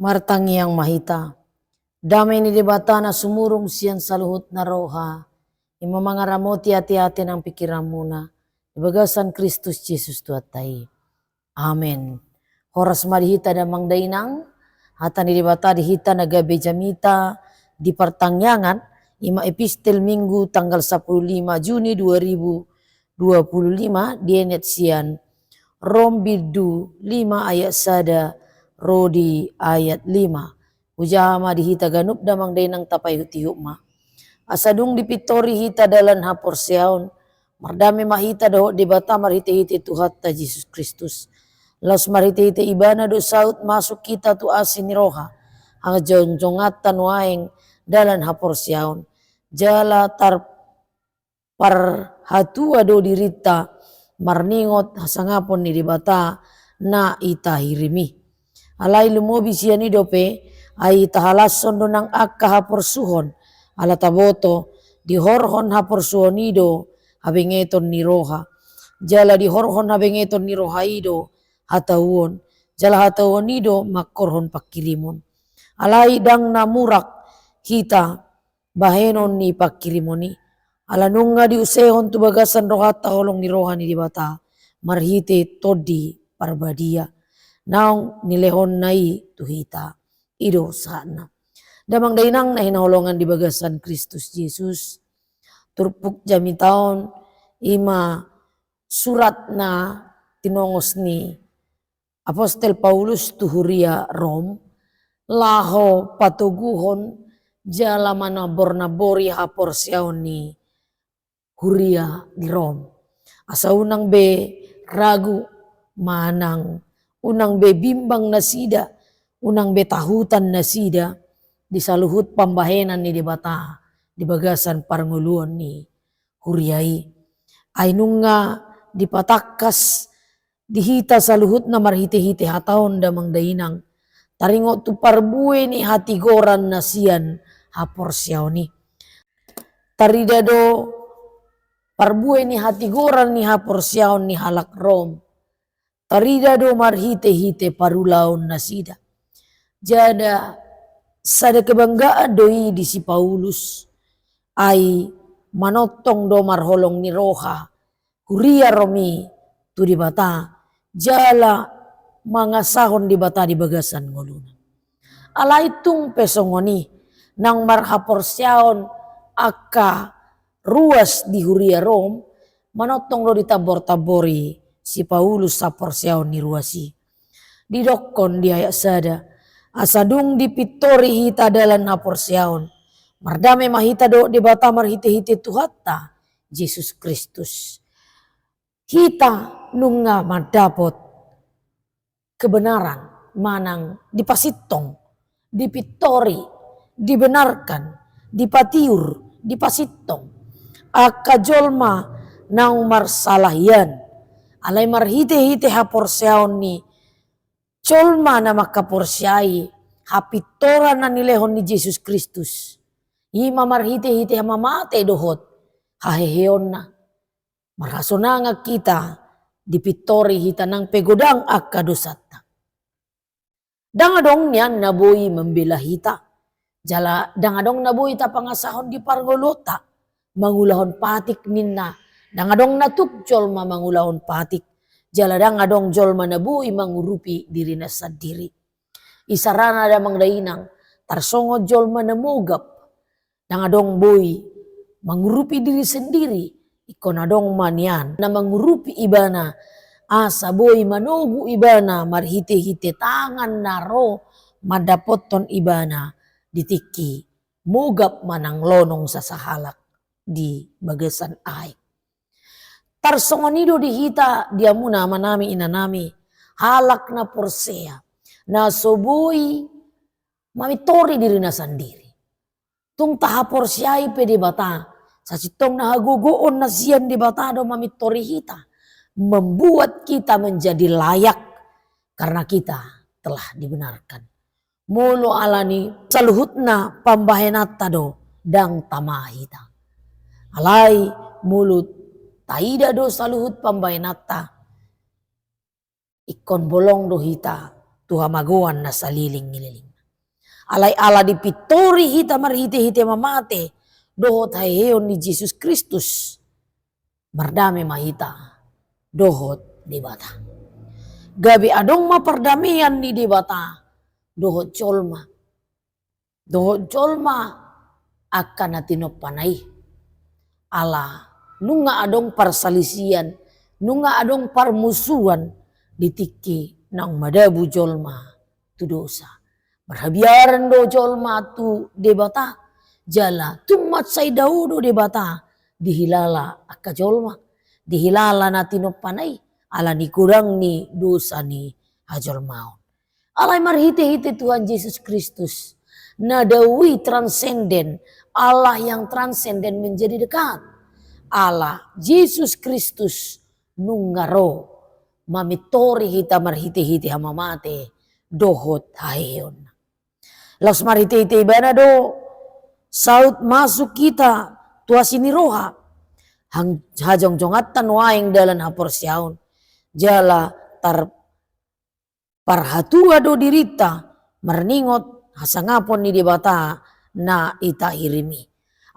Martangi yang mahita. Damai ni debata na sumurong siyan sa luhut na roha. Imamangaramoti hati-hati ng pikiranmu na. Ibagasan Kristus Jesus tuatay. Amen. Horas marihita na mangdainang. Hata ni debata dihita na gabi jamita. Di pertangyangan. Ima epistel minggu tanggal 15 Juni 2025. Dienet siyan. Rom bidu 5 ayat sada. Rodi ayat 5. Ujama dihita ganup damang dainang tapay hutihuk asadung dipitori hita dalan hapor siaon. Mardami mahita daho di bata marhite-hite Tuhan ta Jesus Kristus. Laus marhite-hite ibana do saut masuk kita tu asin ni roha. Ang jonjongatan waeng dalan hapor siaon. Jala tar parhatua do dirita marningot hasangapon ni di bata na ita hirimi. Alai lumobi siya ni dope ay tahalason do ng akka hapor suhon ala taboto di horhon hapor suhon ido habingeton ni roha. Jala di horhon habingeton ni roha ido hatawon. Jala hatawon ido makorhon pakirimon. Alai dang namurak kita bahenon ni pakirimoni. Ala nunga di usehon tu bagasan roha taholong ni roha ni di bata marhite todi parbadia. Naong nilehon nai tuhita ido sana. Damang dainang na hinaholongan di bagasan Kristus Jesus. Turpuk jami taon ima surat na tinongos ni Apostel Paulus tuhuria Rom. Laho patuguhon jala manabor nabori hapor siyaon ni huria di Rom. Asa unang be ragu manang. Unang bebimbang na sida, unang betahutan na sida, di saluhut pambahenan ni debata, di bagasan parnguluan ni huriai. Ay nung nga dipatakas, dihita saluhut na marhite-hite hataon damang dainang, taringo tu parbuwe ni hatigoran na siyan hapor siyaw ni. Taridado parbuwe ni hatigoran ni hapor siyaw ni halak Rom. Tarida do marhite-hite parulaon na sida. Jada sada kebanggaan doi di si Paulus ay manotong do marholong ni roha. Huria romi tu di bata. Jala mangasahon di bata di bagasan ngulunan. Ala itong pesongoni nang marhapor siyaon akka ruas di huria Rom. Manotong do ditabor-tabori si Paulus sa porsiaon ni ruasi. Didokon di ayat sada. Asadung dipitori hita dalan na porsiaon. Mardame mahita do di bata marhite-hite tuhata Jesus Kristus. Hita nunga madapot kebenaran manang dipasitong, dipitori, dibenarkan, dipatiur, dipasitong. Akajolma nang marsalahian. Alay marhite-hite hapor siyaon ni cholma na makaporsyai hapitora na nilehon ni Jesus Kristus. Ima marhite-hite hamamate dohot haheheon na. Marasona nga kita dipitori hita ng pegodang akadusata. Dangadong niyan nabuhi membela hita. Jala dangadong nabuhi ta pangasahon di pargolota. Mangulahon patik ninna. Dangadong natukjol mangulahon patik. Jaladang adong jol manabuhi mangurupi diri na sa diri. Isarana damang dainang tarsongo jol manamugap. Dangadong buhi mangurupi diri sendiri. Ikonadong manyan na mangurupi ibana. Asa buhi manugu ibana marhite-hite tangan naro madapoton ibana ditiki. Mugap manang lonong sa sahalak di bagasan ay. Tarsongonido dihita dia muna manami inanami halak na porsea na subuhi mamitori diri na sandiri. Tung tahapor siya'y pwede bata sa sitong nahagugoon na siyan di bata do mamitori hita. Membuat kita menjadi layak karena kita telah dibenarkan. Mulo alani saluhut na pambahenata do dang tamahita. Alay mulut taida do saluhut pambayanata. Ikon bolong do hita Tuha magoan na saliling-ngililing. Alay ala di pitori hita marhite-hite mamate dohot hayeon ni Jesus Kristus. Mardami mahita dohot di bata. Gabi adong maperdamian ni di bata dohot colma. Dohot colma akan natinop panay. Ala nunga adong parsalisian, nunga adong parmusuan ditiki nang madabu jolma tu dosa. Marhabiaran do jolma tu debata jala tumat say daudo debata dihilala akka jolma dihilala natinop panay ala ni kurang ni dosa ni hajolmaon. Alay marhite-hite Tuhan Yesus Kristus nadawi transenden, Allah yang transenden menjadi dekat. Allah Yesus Kristus nungaro mamitori hita marhite-hite hamamate dohot haeon. Los marhite-hite ibana do saut masuk kita tuasini roha hajong jongatan waing dalan haporsyaon jala tar parhatua do dirita marningot hasangapon ni debata na ita irimi.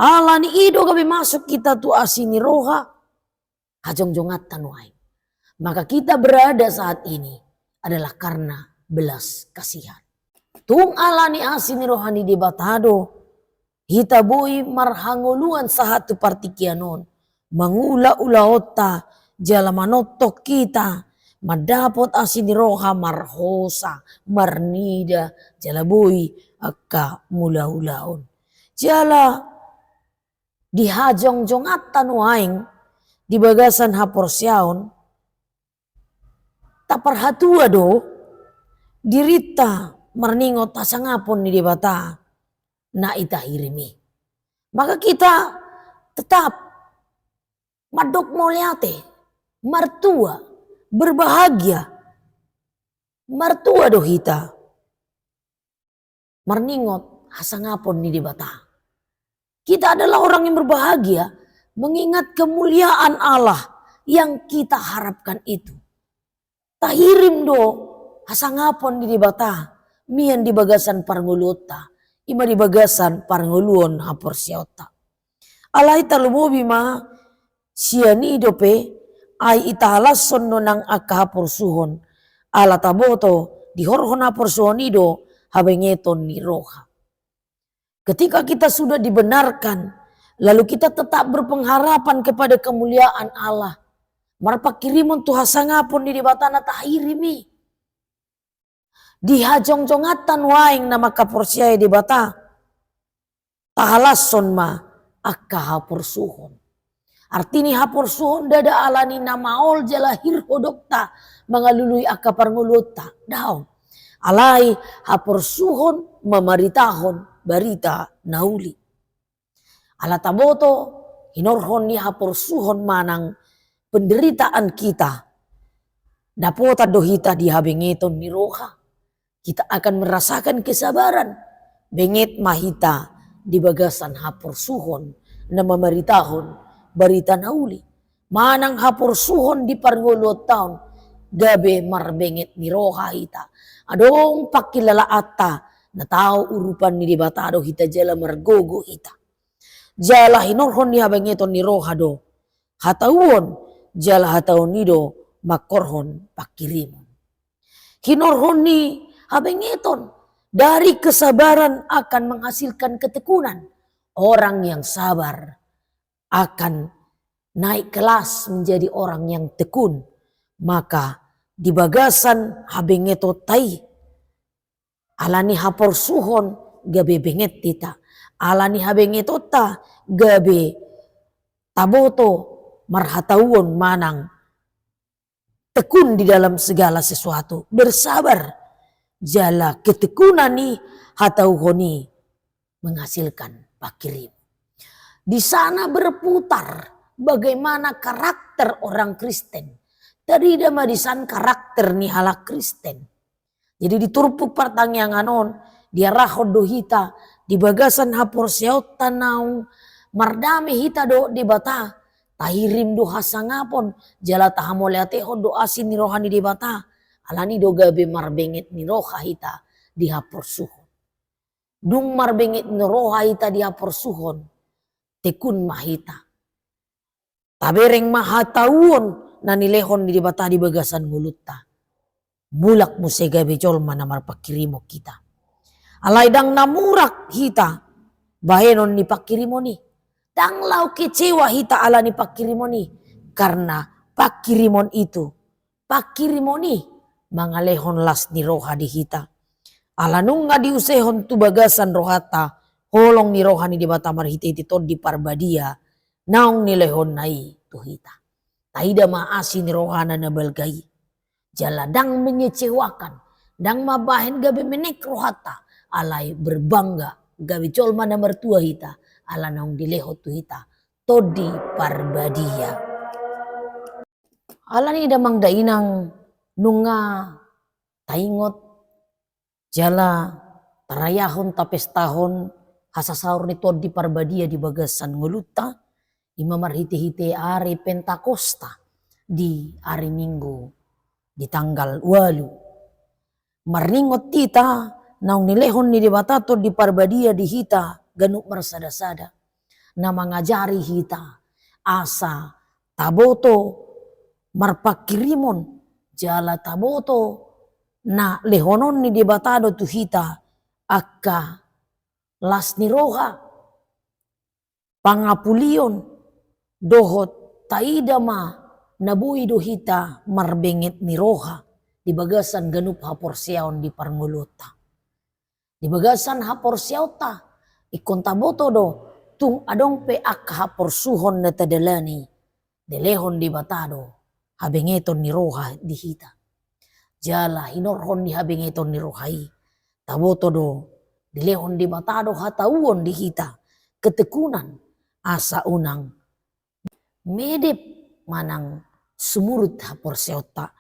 Ala ni ido gabi masuk kita tuasini roha hajong jongatan waing. Maka kita berada saat ini adalah karena belas kasihan. Tung alani asini rohani di batado, hita boi marhanguluan sahatu partikianon, mangula-ula otta, jala manotok kita, madapot asini roha marhosa, marnida, jala boi akka mula-ulaon. Jala dihajong jongatan waing, di bagasan haporsyaon, taparhatua do dirita marningot tasangapon ni debata na itahirimi. Maka kita tetap madok moliate martua berbahagia martua do hita marningot hasangapon ni debata. Kita adalah orang yang berbahagia mengingat kemuliaan Allah yang kita harapkan itu. Tahirim do hasangapon di bata mian di bagasan parngulota ima di bagasan parnguluon haporsyota. Alay talumobi ma siani dope ay italason no nang akahapursuhon ala taboto di horhon hapursuhon ido habengeton ni roha. Ketika kita sudah dibenarkan lalu kita tetap berpengharapan kepada kemuliaan Allah. Marpakirimon tuha sangapon di batana tahirimi. Dihajong-jongatan waing na makaporsyay di bata. Tahalason ma akka hapursuhon. Artini hapursuhon dada alani na maol jalahir hodokta mangalului akka parngulota. Daw. Alay hapursuhon mamaritahon barita nauli. Alataboto hinorhon ni hapursuhon manang penderitaan kita dapota dohita dihabengeton ni roha. Kita akan merasakan kesabaran benget mahita di bagasan hapursuhon na mamaritahon barita nauli. Manang hapursuhon di parngulot taon gabe marbenget ni roha hita. Adong pakilala ata na tao urupan ni dibatado hita jala margogo hita. Jala hinorhon ni habengeton ni roha do hatawon jala hatau nido makorhon pakirimon. Hinorhon ni habengeton dari kesabaran akan menghasilkan ketekunan. Orang yang sabar akan naik kelas menjadi orang yang tekun. Maka di bagasan habengeto tai alani haporsuhon gabe benget tita. Alani habengeto ta gabe taboto marhatawon manang tekun di dalam segala sesuatu. Bersabar. Jala ketekunan ni hatauhoni menghasilkan pakirim. Di sana berputar bagaimana karakter orang Kristen. Tadi damadisan karakter ni hala Kristen. Jadi diturpuk pertangyanganon dia rahod dohita di bagasan haporseot tanau mardame hita do di bata. Tahirim do hasangapon jala tahamoleate do asin ni rohani di bata. Alani do gabe marbengit ni roha hita dihapor suhon. Dung marbengit ni roha hita dihapor suhon, tekun mahita. Tabereng mahatauon na nilehon di bata di bagasan mulutta. Bulak mo sega becol mana marpakirimo kita. Alay dang namurak hita, bahenon ni pakirimo ni. Dang lau kecewa hita ala ni pakirimo ni. Karena pakirimon itu, pakirimo ni, mangalehon las ni roha di hita. Ala nung nga diusehon tu bagasan rohata, holong ni roha ni di bata marhita ito di parbadia, naong nilehon nai tu hita. Taida maasi ni rohana na balgai. Jala dang mengecewakan, dang mabahen gabe menek rohata, alay berbangga gabe colma na mertua hita, ala naong dilehot tu hita, todi parbadia. Ala ni damang dainang nunga taingot jala tarayahon tapes tahon hasasaur ni todi parbadia di bagasan nguluta, ima marhite-hite ari Pentakosta di hari Minggu di tanggal 8. Marningot tita naong nilehon ni dibatato di parbadia di hita ganuk marsada-sada na mangajari hita asa taboto marpakirimon jala taboto na lehonon ni dibatado tu hita akka las ni roha pangapulion dohot taidama nabui do hita marbengit ni roha di bagasan ganup haporsiaon di parnguluta. Di bagasan haporsiauta ikon taboto do tung adong pe akka haporsuhon na tadalani delehon di batado habengeton ni roha di hita. Jala hinorhon di habengeton ni rohai. Taboto do dilehon di batado hatauon di hita. Ketekunan asa unang medep manang sumurut hapor seota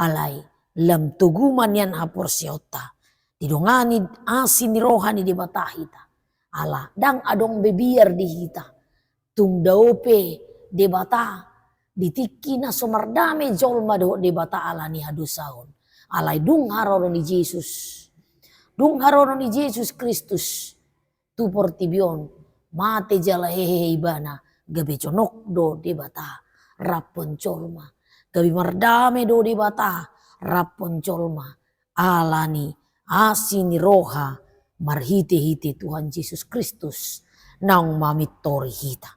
alay lam tuguman yan hapor seota didongani asin ni rohani di bata hita ala dang adong bebiar di hita tung daope di bata ditiki na sumardame jolma do di bata ala ni hadusaon alay dung harono ni Jesus Kristus tu portibion mate jala hehehe ibana gabe conok do di bata rapon colma gabi mardame do di bata rapon colma alani asini roha marhite-hite Tuhan Yesus Kristus naong mamitori hita.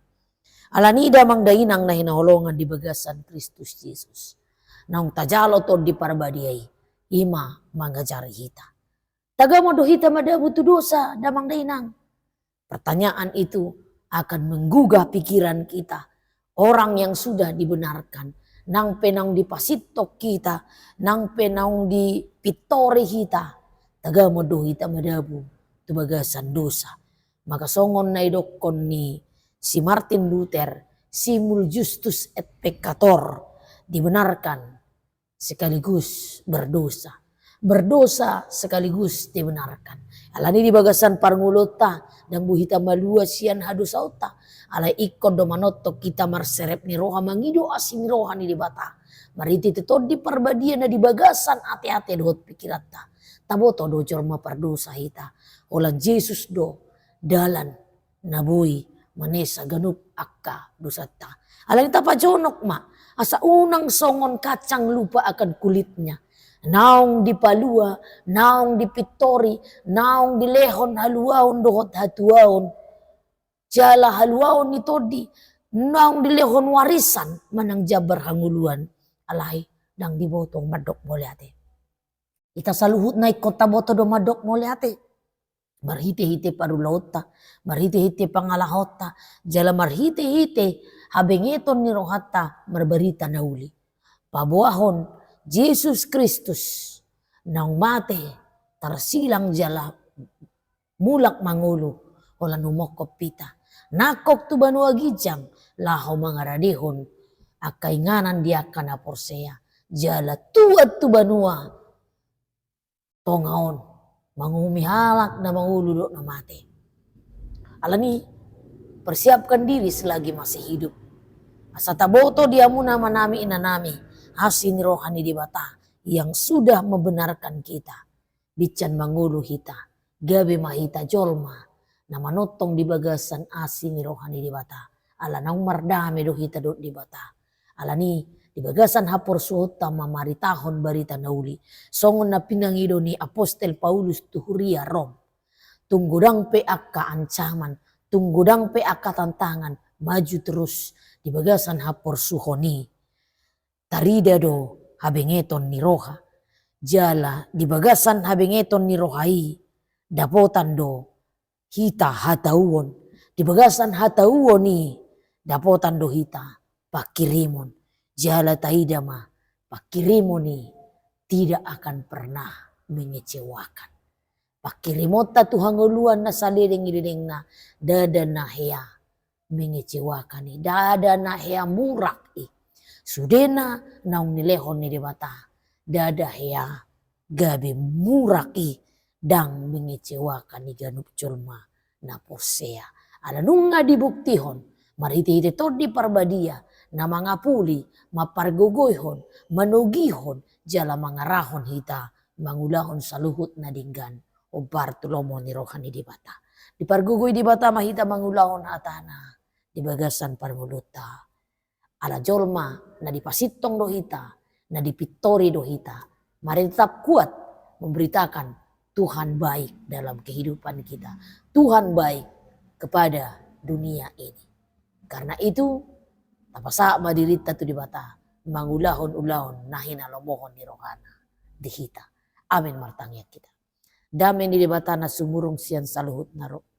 Alani damang dainang na hinaholongan di bagasan Kristus Yesus. Naong tajalo to di parbadiay ima mangajari hita. Taga mo do hita madabu tu dosa damang dainang. Pertanyaan itu akan menggugah pikiran kita. Orang yang sudah dibenarkan. Nang penang dipasitok kita. Nang penang dipitori kita. Taga mo do hita madabu. Tubagasan dosa. Maka songon na idokon ni si Martin Luther. Simul justus et peccator. Dibenarkan sekaligus berdosa. Berdosa sekaligus dibenarkan. Alani di bagasan parngulota dan buhita malua sian hadusauta. Alay ikon do manoto kita marserep ni roha mangido asim roha ni di bata. Mariti tetod di parbadia na di bagasan ate-ate dohot pikirata. Taboto do jorma pardosa hita. Olan Jesus do dalan nabui manesa ganup akka dosata. Alani tapajonok ma. Asa unang songon kacang lupa akan kulitnya. Naong dipalua, naong dipitori, naong dilehon haluaon dohot hatuaon. Jala haluaon nito di, naong dilehon warisan manang jabar hanguluan. Alay, dang dibotong madok mole ate. Ita saluhut na ikota boto do madok mole ate. Marhite-hite parulauta, marhite-hite pangalahota, jala marhite-hite habengeton ni rohata marbarita na uli. Pabuahon, Jesus Kristus nang mate tarsilang jala mulak mangulo wala numokop pita. Nakok tu banua gijang laho mangaradihon akainganan dia kana porsea jala tuat tu banua tongaon mangumihalak na mangulo na mate. Alani persiapkan diri selagi masih hidup. Asa taboto dia muna manami inanami. Hasin rohani di bata. yang sudah membenarkan kita. Bican mangulu hita, gabe mahita jolma, na manotong di bagasan asing rohani di bata. Ala nang mardame do hita do di bata. Ala ni di bagasan hapor suhota mamaritahon barita nauli. Songon na pinangido ni Apostel Paulus tuhuria Rom. Tunggudang pe akka ancaman, tunggudang pe akka tantangan, maju terus di bagasan hapor suhoni. Tarida do habengeton ni roha. Jala di bagasan habengeton ni rohai. Dapotan do hita hatauon. Di bagasan hatauon ni dapotan do hita pakirimon. Jala taidama pakirimon ni tidak akan pernah mengecewakan. Pakirimota Tuhan nguluan na saliring-iring na dada na hea mengecewakan ni. Dada na hea murak i. Sudena naung nilehon ni debata. Dada hea gabi murak i. Dang mengecewakan ni ganup culma na posea. Ala nunga dibuktihon. Mariti ito di parbadia. Na mga puli mapargugoyhon. Manugihon. Jala mga rahon hita. Mangulahon sa luhut na dinggan. O Bartolomo ni rohani di bata. Di pargugoy di bata mahita mangulahon atana. Di bagasan parmuluta. Ala jolma na dipasitong dohita. Na dipitori dohita. Mari tetap kuat memberitakan Tuhan baik dalam kehidupan kita. Tuhan baik kepada dunia ini. Karena itu tapasa madirita tu di bata. Mangulahon-ulahon nahina lomohon ni rohana. Dihita. Amin martangya kita. Damai di bata na sumurong siyan saluhut naro.